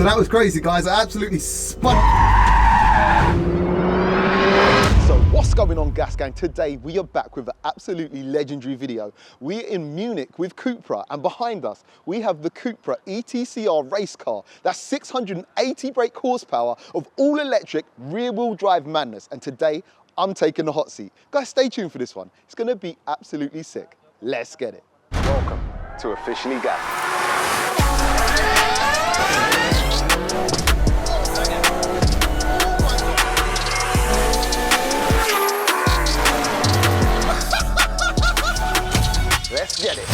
So that was crazy, guys. I absolutely spun. So what's going on, Gas Gang? Today we are back with an absolutely legendary video. We're in Munich with Cupra, and behind us we have the Cupra Etcr race car. That's 680 brake horsepower of all electric rear wheel drive madness. And today I'm taking the hot seat. Guys, stay tuned for this one. It's gonna be absolutely sick. Let's get it. Welcome to Officially Gas. Let's get it.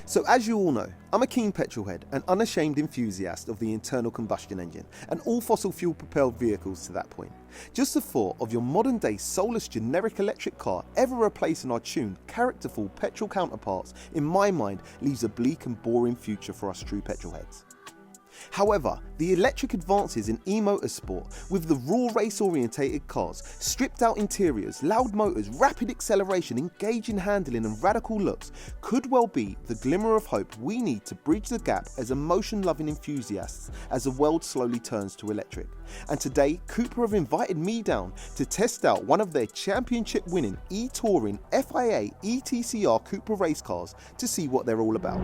So as you all know, I'm a keen petrol head and unashamed enthusiast of the internal combustion engine and all fossil fuel propelled vehicles to that point. Just the thought of your modern day soulless generic electric car ever replacing our tuned, characterful petrol counterparts in my mind leaves a bleak and boring future for us true petrol heads. However, the electric advances in e-motorsport with the raw race orientated cars, stripped out interiors, loud motors, rapid acceleration, engaging handling and radical looks could well be the glimmer of hope we need to bridge the gap as emotion loving enthusiasts as the world slowly turns to electric. And today, Cupra have invited me down to test out one of their championship winning e-touring FIA ETCR Cupra race cars to see what they're all about.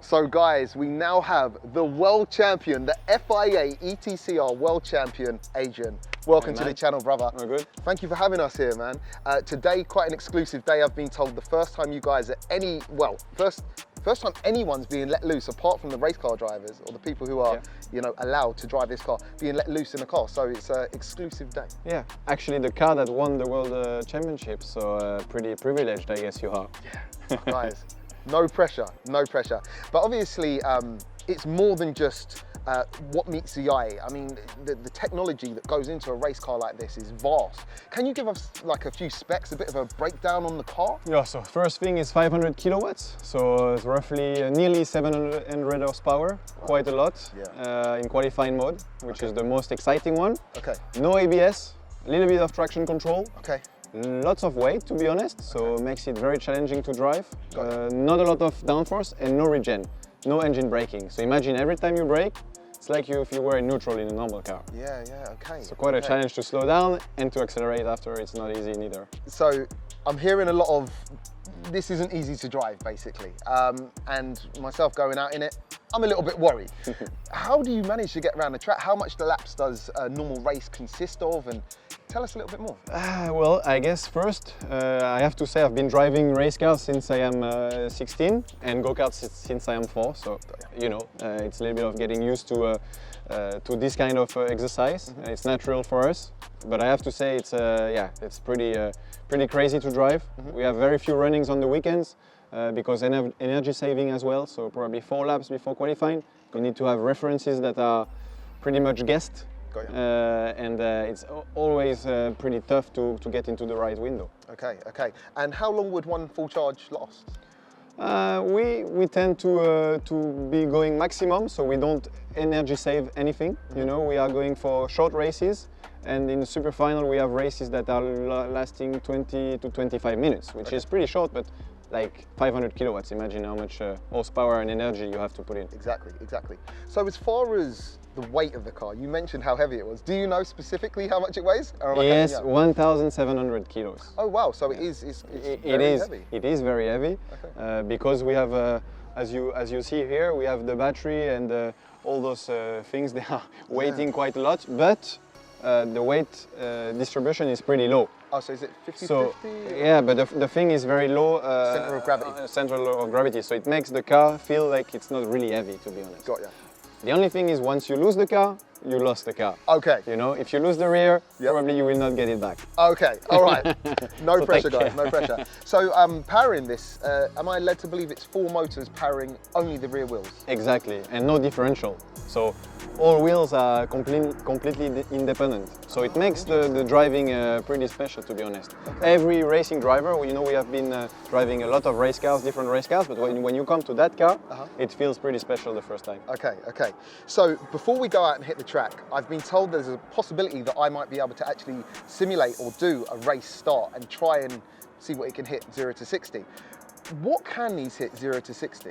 So guys, we now have the world champion, the FIA ETCR world champion, Adrian. Welcome to the channel, brother. Oh, good. Thank you for having us here, man. Today, quite an exclusive day. I've been told the first time you guys are first time anyone's being let loose, apart from the race car drivers or the people who are, you know, allowed to drive this car, being let loose in a car. So it's an exclusive day. Yeah, actually the car that won the world championship, so pretty privileged, I guess you are. Yeah, guys, no pressure, no pressure. But obviously, it's more than just what meets the eye. I mean, the technology that goes into a race car like this is vast. Can you give us like a few specs, a bit of a breakdown on the car? Yeah, so first thing is 500 kilowatts, so it's roughly nearly 700 horsepower, quite a lot, in qualifying mode, which is the most exciting one. Okay. No ABS, a little bit of traction control. Okay. Lots of weight, to be honest, so makes it very challenging to drive. Not a lot of downforce and no regen, no engine braking. So imagine every time you brake, it's like if you were in neutral in a normal car. Yeah, okay. So quite a challenge to slow down and to accelerate after. It's not easy neither. So I'm hearing a lot of, this isn't easy to drive basically. And myself going out in it, I'm a little bit worried. How do you manage to get around the track? How much the laps does a normal race consist of? And tell us a little bit more. Well, I guess first, I have to say I've been driving race cars since I am 16 and go-karts since I am 4. So, you know, it's a little bit of getting used to this kind of exercise. It's natural for us. But I have to say it's, it's pretty crazy to drive. We have very few runnings on the weekends because energy saving as well. So probably 4 laps before qualifying. You need to have references that are pretty much guessed. And it's always pretty tough to get into the right window. Okay. And how long would one full charge last? We tend to be going maximum, so we don't energy save anything. You know, we are going for short races, and in the super final we have races that are lasting 20 to 25 minutes, which is pretty short, but like 500 kilowatts. Imagine how much horsepower and energy you have to put in. Exactly. So as far as the weight of the car, you mentioned how heavy it was. Do you know specifically how much it weighs? Yes, 1,700 kilos. Oh wow, so it is very heavy. It is very heavy, because we have, as you see here, we have the battery and all those things. They are weighing quite a lot, but the weight distribution is pretty low. Oh, so is it 50-50? So, yeah, but the thing is very low. Center of gravity. Center of gravity, so it makes the car feel like it's not really heavy, to be honest. Got ya. The only thing is once you lose the car, you lost the car. Okay. You know, if you lose the rear, Yep. probably you will not get it back. Okay, all right. No So pressure, take guys, care. no pressure. So powering this, am I led to believe it's 4 motors powering only the rear wheels? Exactly, and no differential. So all wheels are completely independent. So it makes the driving pretty special, to be honest. Every racing driver, you know, we have been driving a lot of race cars, different race cars, but when you come to that car, it feels pretty special the first time. Okay, okay. So before we go out and hit the track, I've been told there's a possibility that I might be able to actually simulate or do a race start and try and see what it can hit 0 to 60. What can these hit 0 to 60?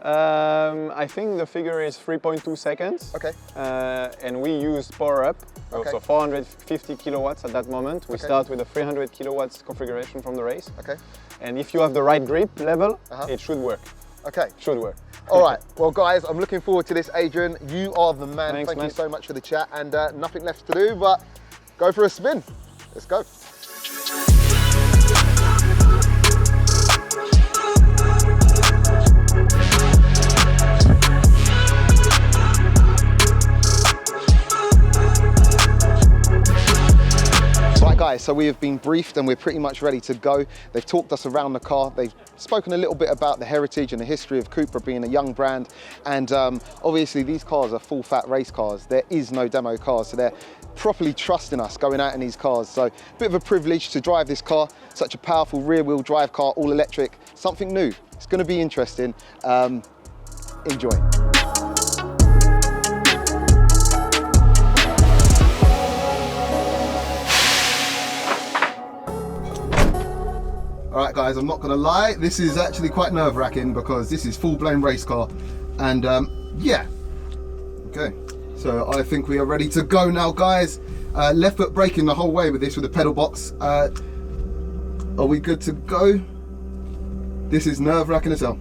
I think the figure is 3.2 seconds. Okay. And we use power up, Okay. so 450 kilowatts at that moment. We Okay. start with a 300 kilowatts configuration from the race. Okay. And if you have the right grip level, it should work. Okay. Should work. All right. Well, guys, I'm looking forward to this, Adrian. You are the man. Thanks, Thank you man. so much for the chat, and nothing left to do but go for a spin. Let's go. Right, guys, so we have been briefed and we're pretty much ready to go. They've talked us around the car. They've spoken a little bit about the heritage and the history of Cupra being a young brand. And obviously these cars are full fat race cars. There is no demo cars, so they're properly trusting us going out in these cars. So a bit of a privilege to drive this car, such a powerful rear wheel drive car, all electric, something new. It's going to be interesting. Enjoy. All right, guys, I'm not gonna lie, this is actually quite nerve-wracking because this is full-blown race car, and yeah. Okay, so I think we are ready to go now, guys. Left foot braking the whole way with this, with the pedal box. Are we good to go? This is nerve-wracking as hell.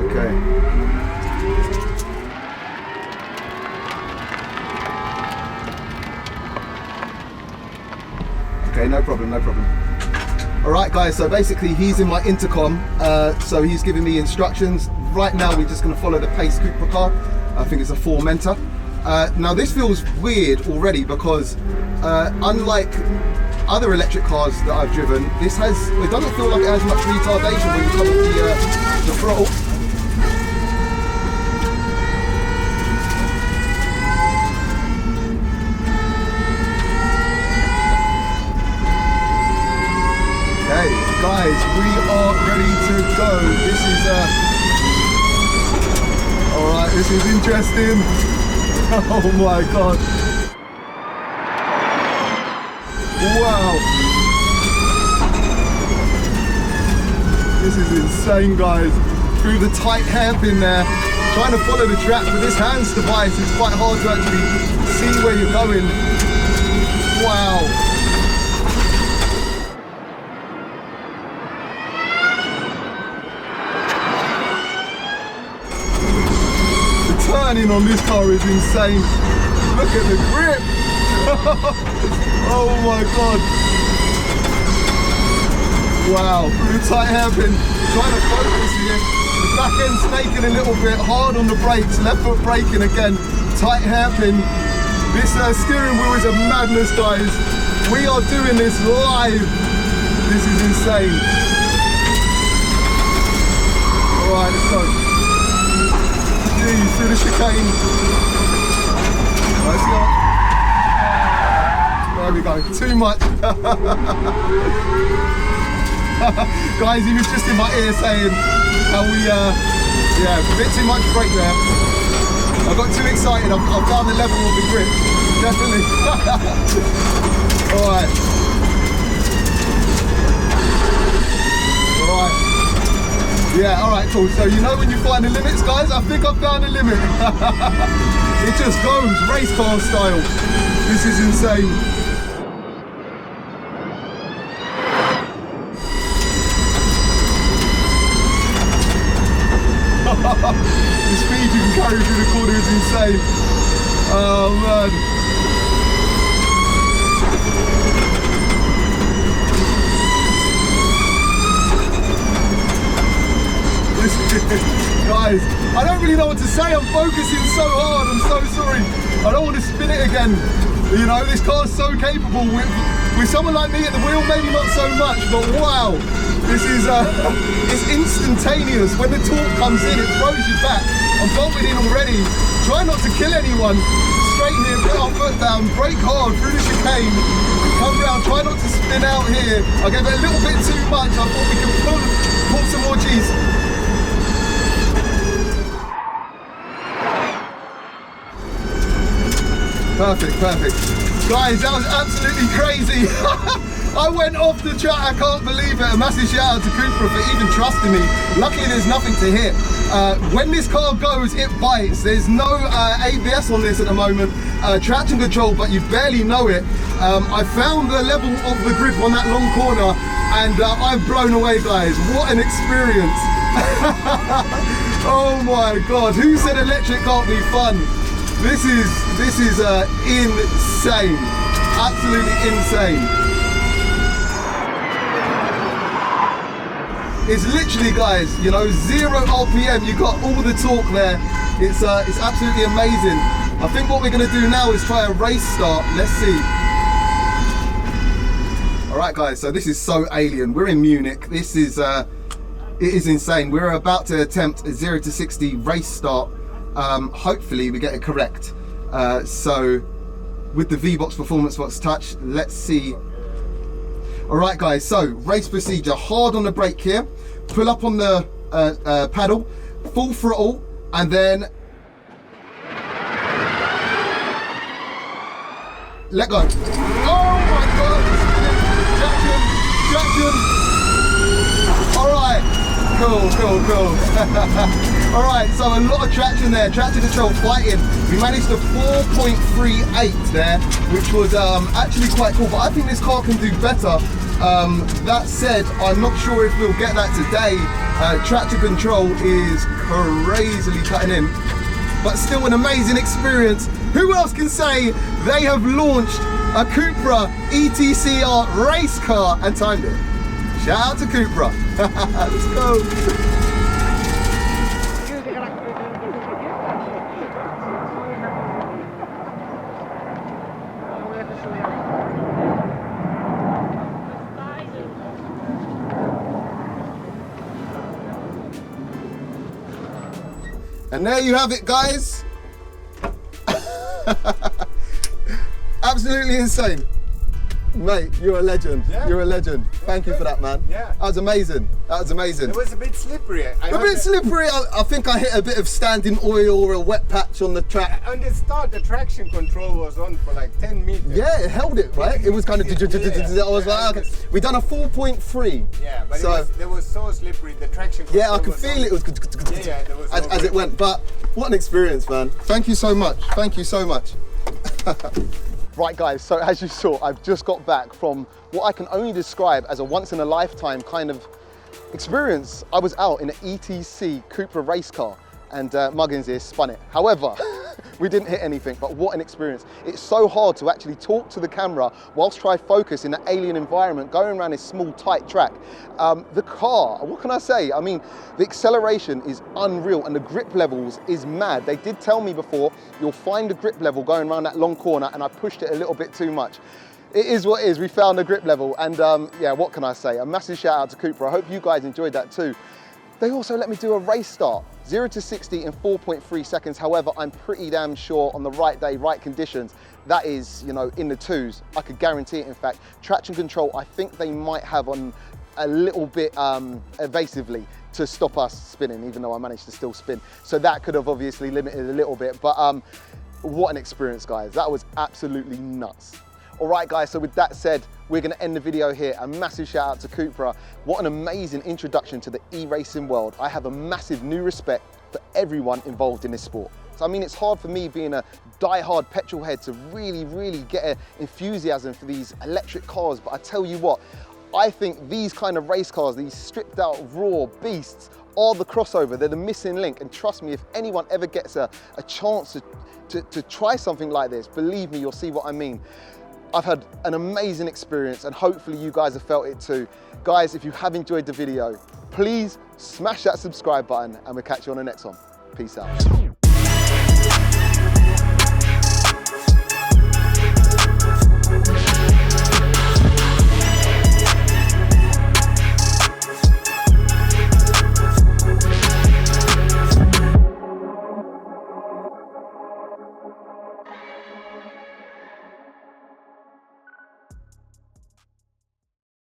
Okay. Okay, no problem, no problem. All right, guys, so basically he's in my intercom, so he's giving me instructions. Right now, we're just gonna follow the pace Cupra car. I think it's a 4-Menta. Now, this feels weird already because unlike other electric cars that I've driven, it doesn't feel like it has much retardation when you come with the throttle. Okay, guys, we are ready to go. This is all right, this is interesting. Oh my God. Wow. This is insane, guys. Through the tight hairpin there, trying to follow the track with this hands device, it's quite hard to actually see where you're going. Wow. Turning on this car is insane. Look at the grip. Oh my God. Wow, through the tight hairpin, trying to focus here. The back end snaking a little bit, hard on the brakes, left foot braking again, tight hairpin. This steering wheel is a madness, guys. We are doing this live. This is insane. All right, let's go. Through the chicane. Let's go. There we go. Too much. Guys, he was just in my ear saying how we, yeah, a bit too much brake there. I got too excited. I've found the level of the grip. Definitely. All right. All right. Yeah, all right, cool. So you know when you find the limits, guys? I think I've found the limit. It just goes, race car style. This is insane. The speed you can carry through the corner is insane. Oh, man. really know what to say. I'm focusing so hard. I'm so sorry. I don't want to spin it again. You know, this car's so capable. With someone like me at the wheel, maybe not so much, but wow. This is, it's instantaneous. When the torque comes in, it throws you back. I'm bolted in already. Try not to kill anyone. Straight here, put our foot down, brake hard through the chicane. Come down, try not to spin out here. I gave it a little bit too much. I thought we could pull some more G's. Perfect, perfect. Guys, that was absolutely crazy. I went off the track, I can't believe it. A massive shout out to Cupra for even trusting me. Luckily there's nothing to hit. When this car goes, it bites. There's no ABS on this at the moment. Traction control, but you barely know it. I found the level of the grip on that long corner and I'm blown away, guys. What an experience. Oh my God, who said electric can't be fun? This is insane, absolutely insane. It's literally, guys, you know, 0 RPM, you got all the torque there. It's absolutely amazing. I think what we're gonna do now is try a race start. Let's see. All right, guys, so this is so alien. We're in Munich. This is, it is insane. We're about to attempt a 0 to 60 race start. Hopefully we get it correct. So with the V-Box Performance Box Touch, let's see. All right, guys, so race procedure. Hard on the brake here, pull up on the pedal, full throttle, and then let go. Oh my God, traction. All right, cool. All right, so a lot of traction there, traction control fighting. We managed a 4.38 there, which was actually quite cool, but I think this car can do better. That said, I'm not sure if we'll get that today. Traction control is crazily cutting in, but still an amazing experience. Who else can say they have launched a Cupra Etcr race car and timed it? Shout out to Cupra. Let's go. And there you have it, guys. Absolutely insane. Mate, you're a legend. Yeah. You're a legend. Thank you for that, man. Yeah. That was amazing. That was amazing. It was a bit slippery. I think I hit a bit of standing oil or a wet patch on the track. On the start, the traction control was on for like 10 meters. Yeah, it held it, right? It was kind of, I was like, okay. We done a 4.3. Yeah, but it was so slippery, the traction control. Yeah, I could feel it. It was as it went. But what an experience, man. Thank you so much. Thank you so much. Right, guys, so as you saw, I've just got back from what I can only describe as a once-in-a-lifetime kind of experience. I was out in an ETC Cupra race car and Muggins here spun it. However, we didn't hit anything, but what an experience. It's so hard to actually talk to the camera whilst try focus in an alien environment, going around this small, tight track. The car, what can I say? I mean, the acceleration is unreal and the grip levels is mad. They did tell me before, you'll find the grip level going around that long corner, and I pushed it a little bit too much. It is what it is, we found the grip level, and yeah, what can I say? A massive shout out to Cupra. I hope you guys enjoyed that too. They also let me do a race start, 0 to 60 in 4.3 seconds. However, I'm pretty damn sure on the right day, right conditions, that is, you know, in the twos. I could guarantee it, in fact. Traction control, I think they might have on a little bit evasively to stop us spinning, even though I managed to still spin. So that could have obviously limited a little bit, but what an experience, guys. That was absolutely nuts. All right, guys, so with that said, we're gonna end the video here. A massive shout out to Cupra. What an amazing introduction to the e-racing world. I have a massive new respect for everyone involved in this sport. So I mean, it's hard for me being a die-hard petrol head to really get an enthusiasm for these electric cars, but I tell you what, I think these kind of race cars, these stripped out raw beasts, are the crossover. They're the missing link, and trust me, if anyone ever gets a chance to try something like this, believe me, you'll see what I mean. I've had an amazing experience and hopefully you guys have felt it too. Guys, if you have enjoyed the video, please smash that subscribe button and we'll catch you on the next one. Peace out.